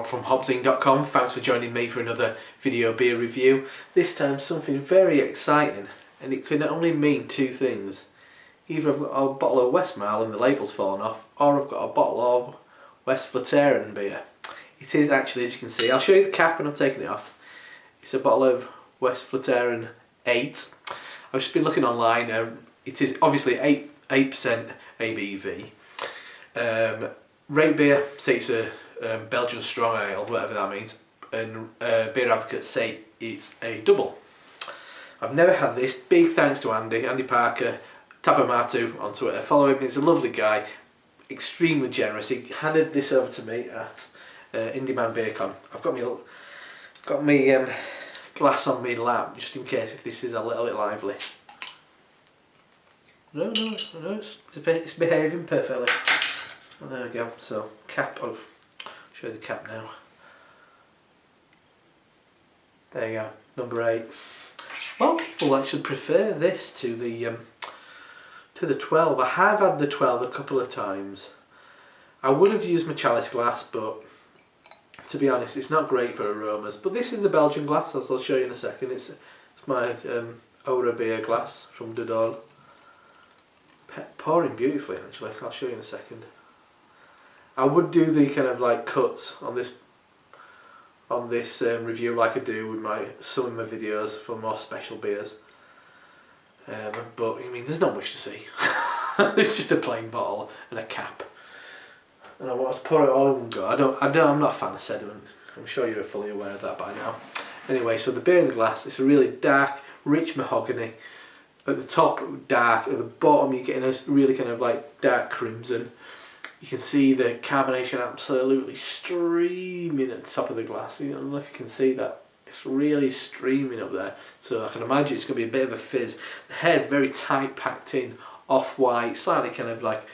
Rob from HopZine.com. Thanks for joining me for another video beer review. This time something very exciting, and it can only mean two things. Either I've got a bottle of Westmalle and the label's fallen off, or I've got a bottle of Westvleteren beer. It is actually, as you can see, I'll show you the cap and I'm taking it off. It's a bottle of Westvleteren 8. I've just been looking online. It is obviously 8% ABV. Rate Beer say it's a Belgian strong ale, whatever that means, and Beer Advocates say it's a double. I've never had this. Big thanks to Andy Parker, Tabamatu on Twitter. Follow him, he's a lovely guy, extremely generous. He handed this over to me at Indie Man BeerCon. I've got me glass on me lap just in case if this is a little bit lively. No, it's behaving perfectly. Well, there we go. So cap of, show you the cap now. There you go, number 8. A lot of people actually prefer this to the 12. I have had the 12 a couple of times. I would have used my chalice glass, but to be honest, it's not great for aromas. But this is a Belgian glass, as I'll show you in a second. It's my Ora beer glass from Dodol. Pouring beautifully, actually. I'll show you in a second. I would do the kind of like cuts on this review like I do with some of my videos for more special beers. But I mean, there's not much to see. It's just a plain bottle and a cap. And I want to pour it all in one go. I'm not a fan of sediment. I'm sure you're fully aware of that by now. Anyway, so the beer in the glass, it's a really dark, rich mahogany. At the top, dark. At the bottom, you're getting a really kind of like dark crimson. You can see the carbonation absolutely streaming at the top of the glass. I don't know if you can see that. It's really streaming up there. So I can imagine it's going to be a bit of a fizz. The head very tight packed in, off-white, slightly kind of like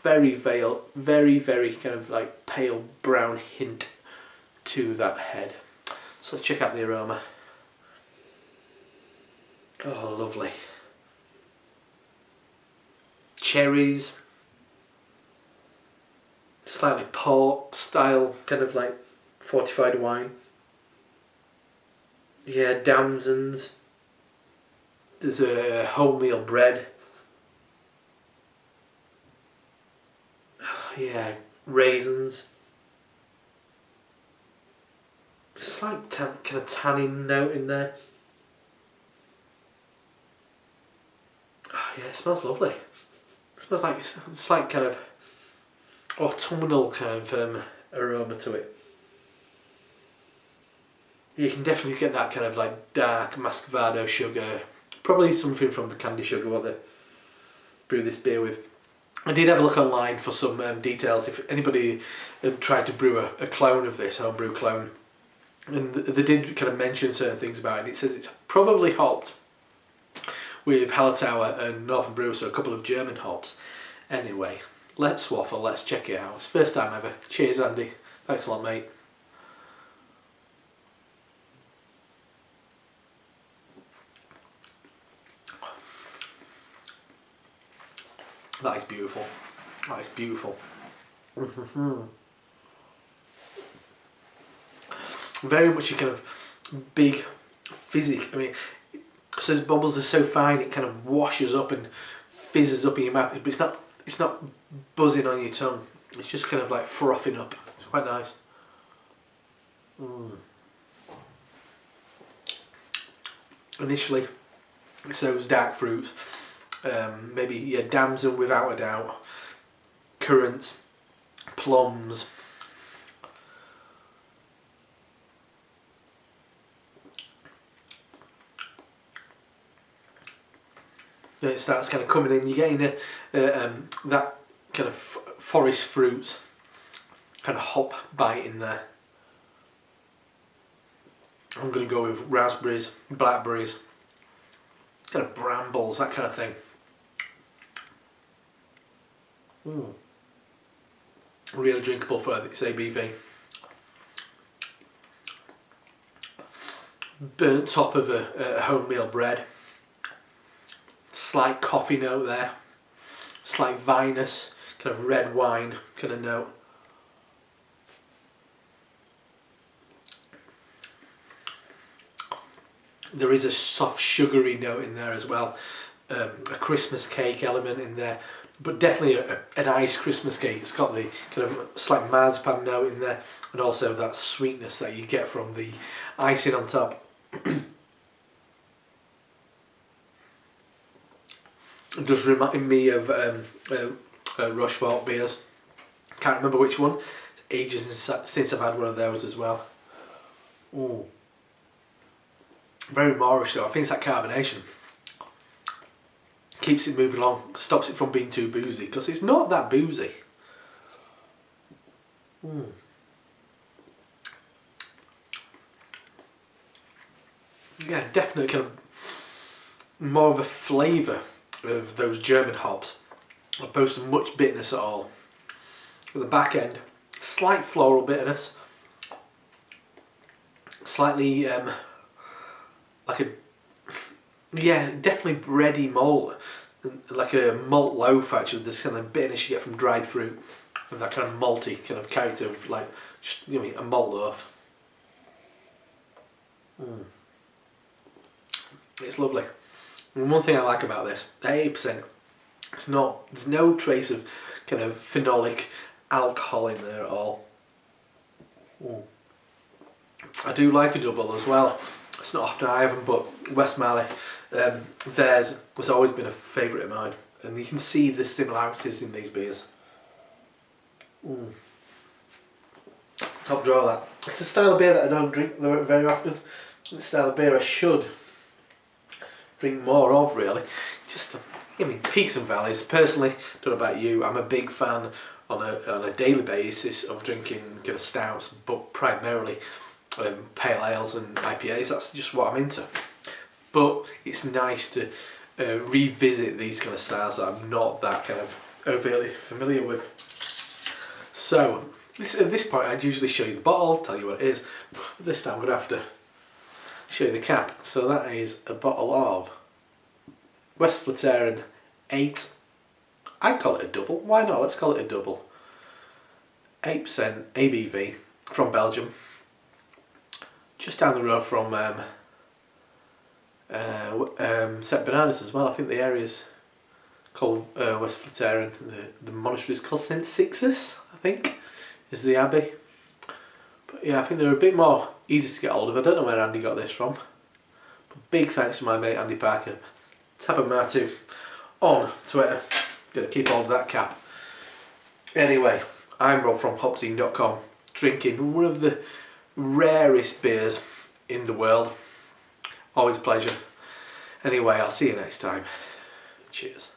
very kind of like pale brown hint to that head. So let's check out the aroma. Oh, lovely. Cherries. Slightly port style, kind of like fortified wine. Yeah, damsons. There's a wholemeal bread. Yeah, raisins. Slight kind of tannin note in there. Oh, yeah, it smells lovely. It smells like it's like kind of autumnal kind of aroma to it. You can definitely get that kind of like dark muscovado sugar, probably something from the candy sugar what they brew this beer with. I did have a look online for some details if anybody had tried to brew a clone of this, homebrew clone, and they did kind of mention certain things about it. It says it's probably hopped with Hallertauer and Northern Brew, so a couple of German hops. Anyway, let's waffle, let's check it out. It's the first time ever. Cheers, Andy. Thanks a lot, mate. That is beautiful. That is beautiful. Very much a kind of big physic. I mean, because those bubbles are so fine, it kind of washes up and fizzes up in your mouth. But it's not buzzing on your tongue. It's just kind of like frothing up. It's quite nice. Initially, it's those dark fruits. Maybe damson without a doubt. Currants, plums. Then it starts kind of coming in. You're getting that kind of forest fruit, kind of hop bite in there. I'm going to go with raspberries, blackberries, kind of brambles, that kind of thing. Really drinkable for its ABV. Burnt top of a wholemeal bread. Slight coffee note there. Slight vinous, kind of red wine kind of note. There is a soft sugary note in there as well, a Christmas cake element in there, but definitely a nice Christmas cake. It's got the kind of slight marzipan note in there, and also that sweetness that you get from the icing on top. It does remind me of Rochefort beers. Can't remember which one. It's ages since I've had one of those as well. Ooh. Very Moorish though. I think it's that carbonation. Keeps it moving along, stops it from being too boozy, because it's not that boozy. Yeah, definitely kind of more of a flavour of those German hops, opposed to much bitterness at all. At the back end, slight floral bitterness, slightly like a, yeah, definitely bready malt, like a malt loaf actually. This kind of bitterness you get from dried fruit, and that kind of malty kind of character of like, just, you know, a malt loaf. It's lovely. And one thing I like about this, 8%, it's not, there's no trace of kind of phenolic alcohol in there at all. I do like a double as well. It's not often I have them, but Westmalle, theirs has always been a favourite of mine, and you can see the similarities in these beers. Top drawer that. It's a style of beer that I don't drink very often. It's a style of beer I should drink more of, really. Just, I mean, peaks and valleys. Personally, don't know about you, I'm a big fan on a daily basis of drinking kind of stouts, but primarily pale ales and IPAs. That's just what I'm into. But it's nice to revisit these kind of styles that I'm not that kind of overtly familiar with. So at this point I'd usually show you the bottle, tell you what it is, but this time I'm going to have to show you the cap. So that is a bottle of Westvleteren 8. I'd call it a double, why not, let's call it a double. 8% ABV from Belgium, just down the road from St Bernardus as well. I think the area's called Westvleteren. The monastery is called St Sixtus, I think, is the abbey. But yeah, I think they're a bit more easy to get hold of. I don't know where Andy got this from. But big thanks to my mate Andy Parker, Tabamatu, on Twitter. Gonna keep hold of that cap. Anyway, I'm Rob from HopZine.com, drinking one of the rarest beers in the world. Always a pleasure. Anyway, I'll see you next time. Cheers.